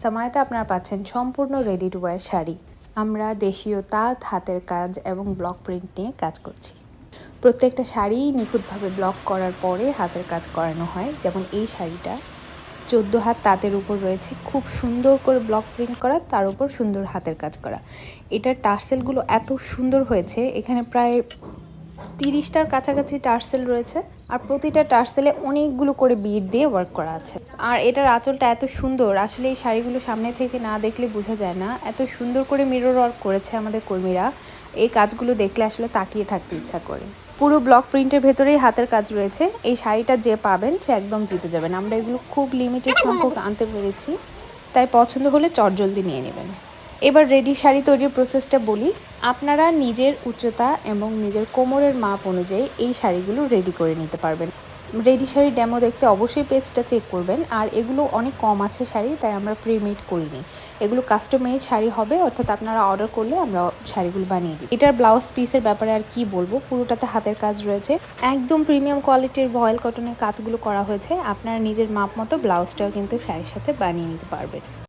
সামায়াতে আপনারা পাচ্ছেন সম্পূর্ণ রেডি টু ওয়্যার শাড়ি। আমরা দেশীয় তাঁত, হাতের কাজ এবং ব্লক প্রিন্ট নিয়ে কাজ করছি। প্রত্যেকটা শাড়ি নিখুঁতভাবে ব্লক করার পরে হাতের কাজ করানো হয়। যেমন এই শাড়িটা 14 হাত তাঁতের উপর রয়েছে, খুব সুন্দর করে ব্লক প্রিন্ট করা, তার উপর সুন্দর হাতের কাজ করা। এটার টার্সেলগুলো এত সুন্দর হয়েছে, এখানে প্রায় 30টার কাছাকাছি টার্সেল রয়েছে, আর প্রতিটা টার্সেলে অনেকগুলো করে বিট দিয়ে ওয়ার্ক করা আছে। আর এটার আঁচলটা এত সুন্দর, আসলে এই শাড়িগুলো সামনে থেকে না দেখলে বোঝা যায় না, এত সুন্দর করে মিরর ওয়ার্ক করেছে আমাদের কর্মীরা। এই কাজগুলো দেখলে আসলে তাকিয়ে থাকতে ইচ্ছা করে। পুরো ব্লক প্রিন্টের ভেতরেই হাতের কাজ রয়েছে। এই শাড়িটা যে পাবেন সে একদম জিতে যাবেন। আমরা এগুলো খুব লিমিটেড সংখ্যক আনতে পেরেছি, তাই পছন্দ হলে চটজলদি নিয়ে নেবেন। এবার রেডি শাড়ি তৈরির প্রসেসটা বলি। আপনারা নিজের উচ্চতা এবং নিজের কোমরের মাপ অনুযায়ী এই শাড়িগুলো রেডি করে নিতে পারবেন। রেডি শাড়ি ডেমো দেখতে অবশ্যই পেজটা চেক করবেন। আর এগুলো অনেক কম আছে শাড়ি, তাই আমরা প্রিমেড করিনি। এগুলো কাস্টম মেড শাড়ি হবে, অর্থাৎ আপনারা অর্ডার করলে আমরা শাড়িগুলো বানিয়ে দিই। এটার ব্লাউজ পিসের ব্যাপারে আর কি বলবো, পুরোটাতে হাতের কাজ রয়েছে। একদম প্রিমিয়াম কোয়ালিটির ভয়েল কটনের কাজগুলো করা হয়েছে। আপনারা নিজের মাপ মতো ব্লাউজটাও কিন্তু শাড়ির সাথে বানিয়ে নিতে পারবেন।